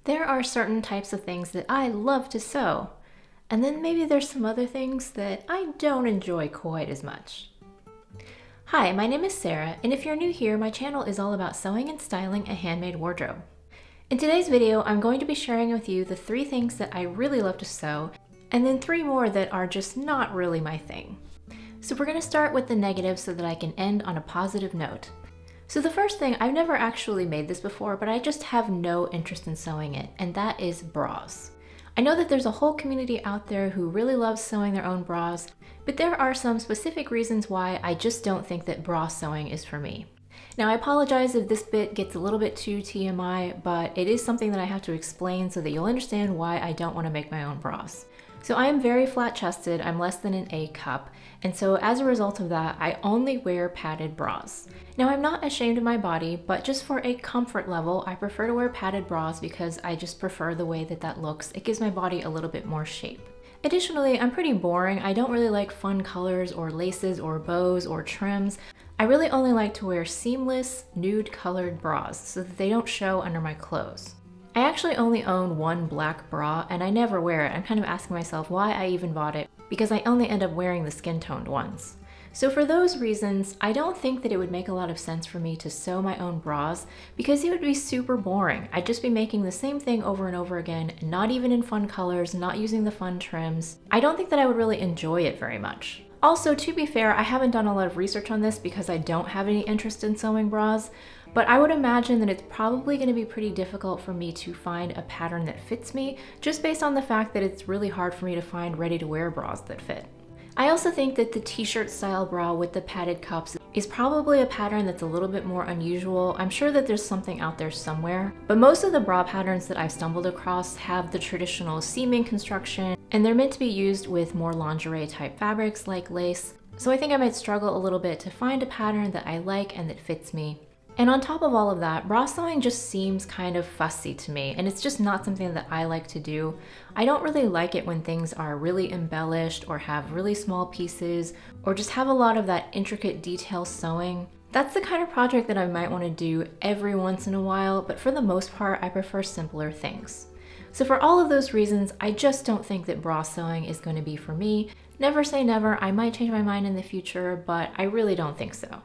There are certain types of things that I love to sew, and then maybe there's some other things that I don't enjoy quite as much. Hi, my name is Sarah, and if you're new here, my channel is all about sewing and styling a handmade wardrobe. In today's video, I'm going to be sharing with you the 3 things that I really love to sew, and then 3 more that are just not really my thing. So we're going to start with the negatives so that I can end on a positive note. So the first thing, I've never actually made this before, but I just have no interest in sewing it, and that is bras. I know that there's a whole community out there who really loves sewing their own bras, but there are some specific reasons why I just don't think that bra sewing is for me. Now I apologize if this bit gets a little bit too TMI, but it is something that I have to explain so that you'll understand why I don't want to make my own bras. So I am very flat-chested, I'm less than an A cup, and so as a result of that, I only wear padded bras. Now I'm not ashamed of my body, but just for a comfort level, I prefer to wear padded bras because I just prefer the way that that looks. It gives my body a little bit more shape. Additionally, I'm pretty boring. I don't really like fun colors or laces or bows or trims. I really only like to wear seamless, nude colored bras so that they don't show under my clothes. I actually only own one black bra and I never wear it. I'm kind of asking myself why I even bought it because I only end up wearing the skin-toned ones. So for those reasons, I don't think that it would make a lot of sense for me to sew my own bras because it would be super boring. I'd just be making the same thing over and over again, not even in fun colors, not using the fun trims. I don't think that I would really enjoy it very much. Also, to be fair, I haven't done a lot of research on this because I don't have any interest in sewing bras, but I would imagine that it's probably going to be pretty difficult for me to find a pattern that fits me, just based on the fact that it's really hard for me to find ready-to-wear bras that fit. I also think that the t-shirt style bra with the padded cups is probably a pattern that's a little bit more unusual. I'm sure that there's something out there somewhere, but most of the bra patterns that I've stumbled across have the traditional seaming construction, and they're meant to be used with more lingerie type fabrics like lace. So I think I might struggle a little bit to find a pattern that I like and that fits me. And on top of all of that, bra sewing just seems kind of fussy to me, and it's just not something that I like to do. I don't really like it when things are really embellished or have really small pieces or just have a lot of that intricate detail sewing. That's the kind of project that I might want to do every once in a while, but for the most part, I prefer simpler things. So for all of those reasons, I just don't think that bra sewing is going to be for me. Never say never, I might change my mind in the future, but I really don't think so.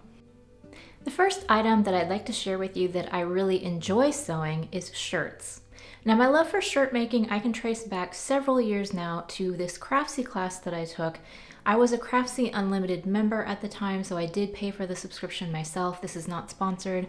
The first item that I'd like to share with you that I really enjoy sewing is shirts. Now my love for shirt making I can trace back several years now to this Craftsy class that I took. I was a Craftsy Unlimited member at the time, so I did pay for the subscription myself. This is not sponsored.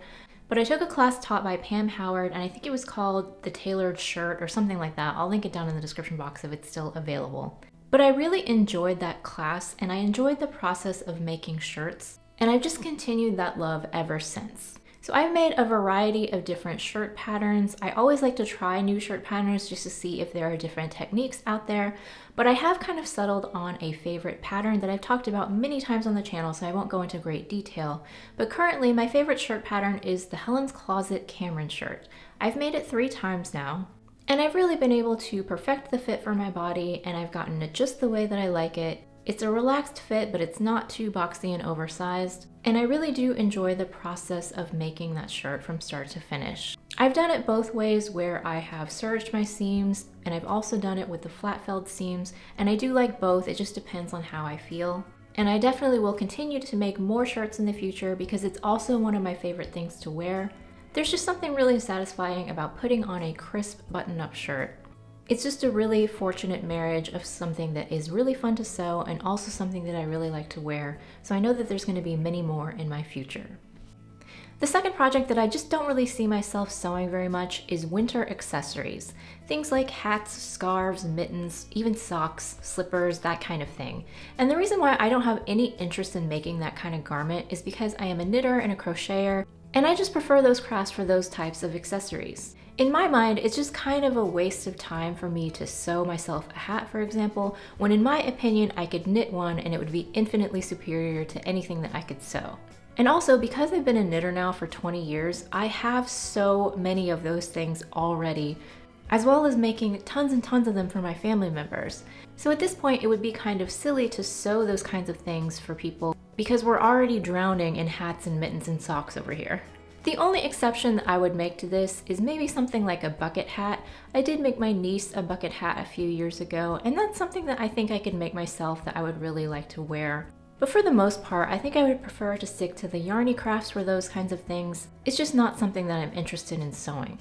But I took a class taught by Pam Howard, and I think it was called The Tailored Shirt or something like that. I'll link it down in the description box if it's still available. But I really enjoyed that class, and I enjoyed the process of making shirts. And I've just continued that love ever since. So I've made a variety of different shirt patterns. I always like to try new shirt patterns just to see if there are different techniques out there, but I have kind of settled on a favorite pattern that I've talked about many times on the channel, so I won't go into great detail. But currently my favorite shirt pattern is the Helen's Closet Cameron shirt. I've made it 3 times now, and I've really been able to perfect the fit for my body, and I've gotten it just the way that I like it. It's a relaxed fit, but it's not too boxy and oversized. And I really do enjoy the process of making that shirt from start to finish. I've done it both ways where I have serged my seams, and I've also done it with the flat felled seams, and I do like both. It just depends on how I feel. And I definitely will continue to make more shirts in the future because it's also one of my favorite things to wear. There's just something really satisfying about putting on a crisp button-up shirt. It's just a really fortunate marriage of something that is really fun to sew and also something that I really like to wear, so I know that there's going to be many more in my future. The second project that I just don't really see myself sewing very much is winter accessories. Things like hats, scarves, mittens, even socks, slippers, that kind of thing. And the reason why I don't have any interest in making that kind of garment is because I am a knitter and a crocheter, and I just prefer those crafts for those types of accessories. In my mind, it's just kind of a waste of time for me to sew myself a hat, for example, when in my opinion, I could knit one and it would be infinitely superior to anything that I could sew. And also, because I've been a knitter now for 20 years, I have so many of those things already, as well as making tons and tons of them for my family members. So at this point, it would be kind of silly to sew those kinds of things for people because we're already drowning in hats and mittens and socks over here. The only exception that I would make to this is maybe something like a bucket hat. I did make my niece a bucket hat a few years ago, and that's something that I think I could make myself that I would really like to wear. But for the most part, I think I would prefer to stick to the yarny crafts for those kinds of things. It's just not something that I'm interested in sewing.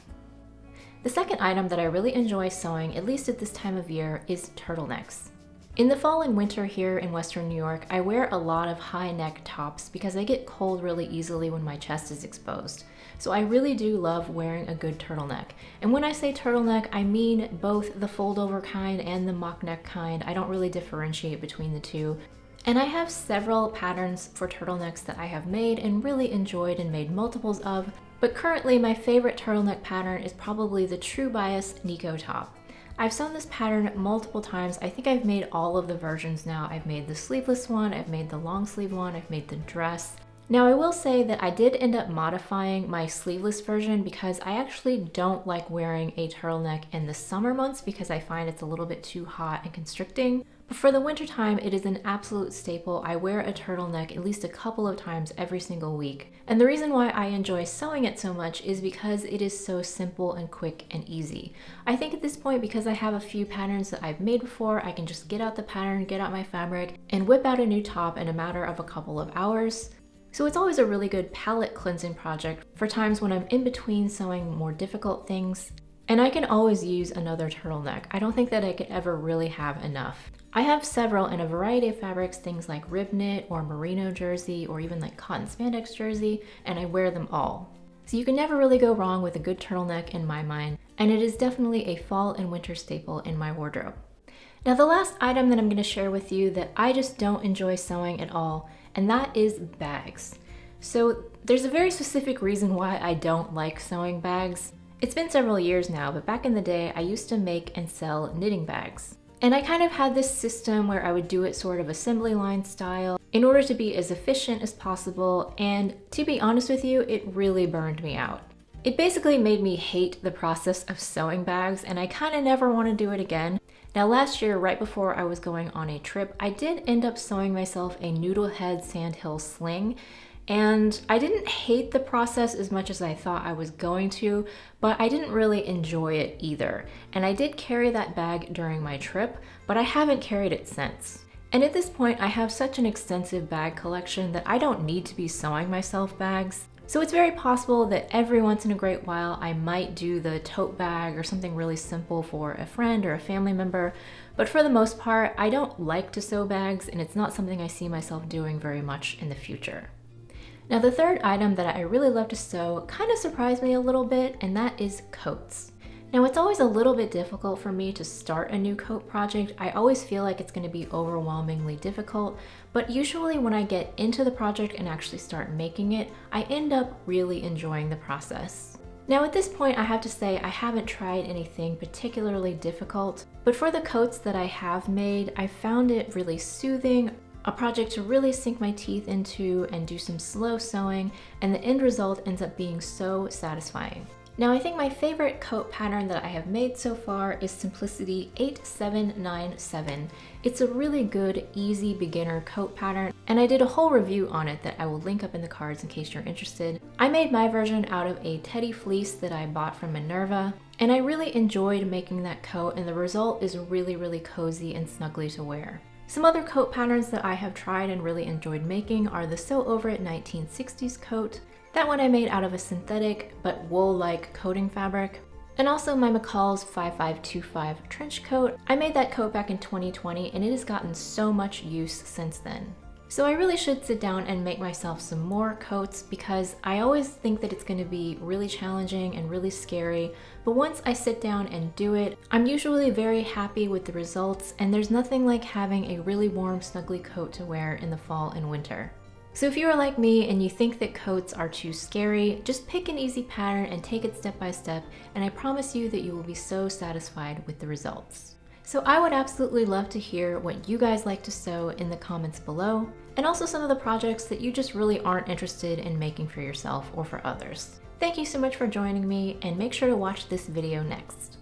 The second item that I really enjoy sewing, at least at this time of year, is turtlenecks. In the fall and winter here in Western New York, I wear a lot of high neck tops because I get cold really easily when my chest is exposed. So I really do love wearing a good turtleneck. And when I say turtleneck, I mean both the fold over kind and the mock neck kind. I don't really differentiate between the two. And I have several patterns for turtlenecks that I have made and really enjoyed and made multiples of. But currently my favorite turtleneck pattern is probably the True Bias Nico top. I've sewn this pattern multiple times. I think I've made all of the versions now. I've made the sleeveless one, I've made the long sleeve one, I've made the dress. Now I will say that I did end up modifying my sleeveless version because I actually don't like wearing a turtleneck in the summer months because I find it's a little bit too hot and constricting. But for the winter time, it is an absolute staple. I wear a turtleneck at least a couple of times every single week. And the reason why I enjoy sewing it so much is because it is so simple and quick and easy. I think at this point, because I have a few patterns that I've made before, I can just get out the pattern, get out my fabric, and whip out a new top in a matter of a couple of hours. So it's always a really good palette cleansing project for times when I'm in between sewing more difficult things. And I can always use another turtleneck. I don't think that I could ever really have enough. I have several in a variety of fabrics, things like rib knit or merino jersey or even like cotton spandex jersey, and I wear them all. So you can never really go wrong with a good turtleneck in my mind, and it is definitely a fall and winter staple in my wardrobe. Now the last item that I'm going to share with you that I just don't enjoy sewing at all, and that is bags. So there's a very specific reason why I don't like sewing bags. It's been several years now, but back in the day I used to make and sell knitting bags. And I kind of had this system where I would do it sort of assembly line style in order to be as efficient as possible, and to be honest with you, it really burned me out. It basically made me hate the process of sewing bags, and I kind of never want to do it again. Now last year, right before I was going on a trip, I did end up sewing myself a noodlehead sandhill sling. And I didn't hate the process as much as I thought I was going to, but I didn't really enjoy it either. And I did carry that bag during my trip, but I haven't carried it since. And at this point, I have such an extensive bag collection that I don't need to be sewing myself bags. So it's very possible that every once in a great while, I might do the tote bag or something really simple for a friend or a family member. But for the most part, I don't like to sew bags, and it's not something I see myself doing very much in the future. Now the third item that I really love to sew kind of surprised me a little bit, and that is coats. Now it's always a little bit difficult for me to start a new coat project. I always feel like it's going to be overwhelmingly difficult, but usually when I get into the project and actually start making it, I end up really enjoying the process. Now at this point I have to say I haven't tried anything particularly difficult, but for the coats that I have made, I found it really soothing, a project to really sink my teeth into and do some slow sewing, and the end result ends up being so satisfying. Now I think my favorite coat pattern that I have made so far is Simplicity 8797. It's a really good, easy beginner coat pattern, and I did a whole review on it that I will link up in the cards in case you're interested. I made my version out of a teddy fleece that I bought from Minerva, and I really enjoyed making that coat, and the result is really cozy and snuggly to wear. Some other coat patterns that I have tried and really enjoyed making are the Sew Over It 1960s coat. That one I made out of a synthetic but wool-like coating fabric. And also my McCall's 5525 trench coat. I made that coat back in 2020 and it has gotten so much use since then. So I really should sit down and make myself some more coats because I always think that it's going to be really challenging and really scary, but once I sit down and do it, I'm usually very happy with the results, and there's nothing like having a really warm, snuggly coat to wear in the fall and winter. So if you are like me and you think that coats are too scary, just pick an easy pattern and take it step by step, and I promise you that you will be so satisfied with the results. So I would absolutely love to hear what you guys like to sew in the comments below, and also some of the projects that you just really aren't interested in making for yourself or for others. Thank you so much for joining me, and make sure to watch this video next.